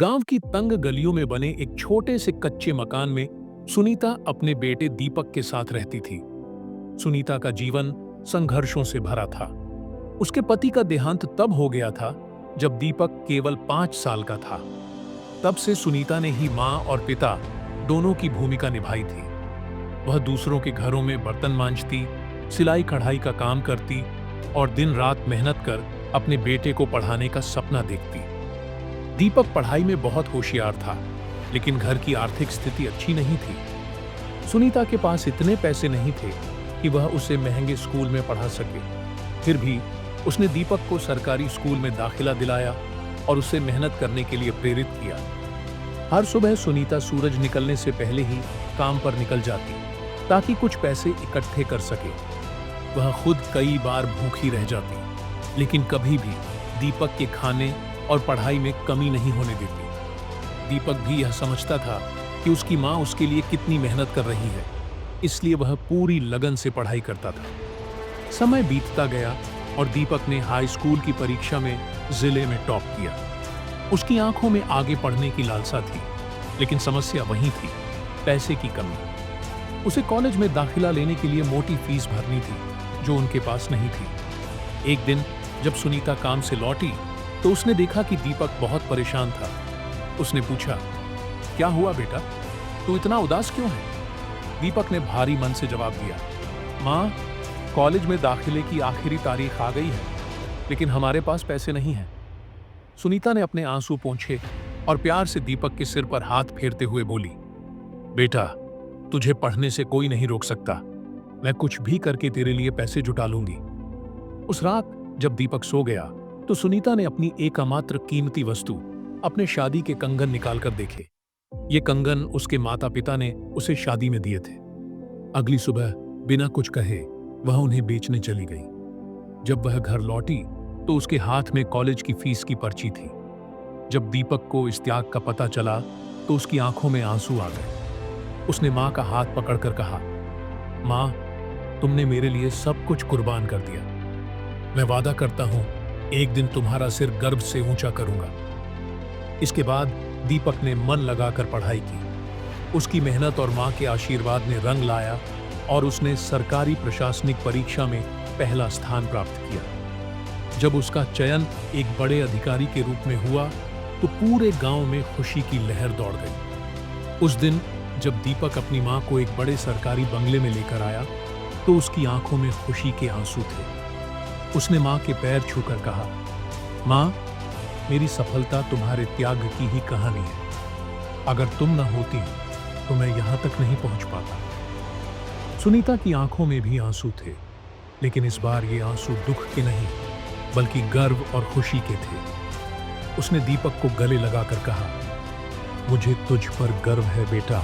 गांव की तंग गलियों में बने एक छोटे से कच्चे मकान में सुनीता अपने बेटे दीपक के साथ रहती थी। सुनीता का जीवन संघर्षों से भरा था। उसके पति का देहांत तब हो गया था जब दीपक केवल 5 साल का था। तब से सुनीता ने ही मां और पिता दोनों की भूमिका निभाई थी। वह दूसरों के घरों में बर्तन मांजती, सिलाई कढ़ाई का काम करती और दिन रात मेहनत कर अपने बेटे को पढ़ाने का सपना देखती। दीपक पढ़ाई में बहुत होशियार था, लेकिन घर की आर्थिक स्थिति अच्छी नहीं थी। सुनीता के पास इतने पैसे नहीं थे कि वह उसे महंगे स्कूल में पढ़ा सके। फिर भी उसने दीपक को सरकारी स्कूल में दाखिला दिलाया और उसे मेहनत करने के लिए प्रेरित किया। हर सुबह सुनीता सूरज निकलने से पहले ही काम पर निकल जाती ताकि कुछ पैसे इकट्ठे कर सके। वह खुद कई बार भूखी रह जाती, लेकिन कभी भी दीपक के खाने और पढ़ाई में कमी नहीं होने देती। दीपक भी यह समझता था कि उसकी मां उसके लिए कितनी मेहनत कर रही है, इसलिए वह पूरी लगन से पढ़ाई करता था। समय बीतता गया और दीपक ने हाई स्कूल की परीक्षा में जिले में टॉप किया। उसकी आंखों में आगे पढ़ने की लालसा थी, लेकिन समस्या वही थी, पैसे की कमी। उसे कॉलेज में दाखिला लेने के लिए मोटी फीस भरनी थी, जो उनके पास नहीं थी। एक दिन जब सुनीता काम से लौटी तो उसने देखा कि दीपक बहुत परेशान था। उसने पूछा, क्या हुआ बेटा, तू इतना उदास क्यों है? दीपक ने भारी मन से जवाब दिया, माँ, कॉलेज में दाखिले की आखिरी तारीख आ गई है, लेकिन हमारे पास पैसे नहीं हैं। सुनीता ने अपने आंसू पोंछे और प्यार से दीपक के सिर पर हाथ फेरते हुए बोली, बेटा, तुझे पढ़ने से कोई नहीं रोक सकता। मैं कुछ भी करके तेरे लिए पैसे जुटा लूंगी। उस रात जब दीपक सो गया तो सुनीता ने अपनी एकमात्र कीमती वस्तु, अपने शादी के कंगन निकालकर देखे। ये कंगन उसके माता पिता ने उसे शादी में दिए थे। अगली सुबह बिना कुछ कहे वह उन्हें बेचने चली गई। जब वह घर लौटी तो उसके हाथ में कॉलेज की फीस की पर्ची थी। जब दीपक को इस त्याग का पता चला तो उसकी आंखों में आंसू आ गए। उसने मां का हाथ पकड़कर कहा, मां, तुमने मेरे लिए सब कुछ कुर्बान कर दिया। मैं वादा करता हूं, एक दिन तुम्हारा सिर गर्व से ऊंचा करूंगा। इसके बाद दीपक ने मन लगाकर पढ़ाई की। उसकी मेहनत और मां के आशीर्वाद ने रंग लाया और उसने सरकारी प्रशासनिक परीक्षा में पहला स्थान प्राप्त किया। जब उसका चयन एक बड़े अधिकारी के रूप में हुआ तो पूरे गांव में खुशी की लहर दौड़ गई। उस दिन जब दीपक अपनी मां को एक बड़े सरकारी बंगले में लेकर आया तो उसकी आंखों में खुशी के आंसू थे। उसने मां के पैर छूकर कहा, मां, मेरी सफलता तुम्हारे त्याग की ही कहानी है। अगर तुम न होती तो मैं यहां तक नहीं पहुंच पाता। सुनीता की आंखों में भी आंसू थे, लेकिन इस बार ये आंसू दुख के नहीं, बल्कि गर्व और खुशी के थे। उसने दीपक को गले लगाकर कहा, मुझे तुझ पर गर्व है बेटा।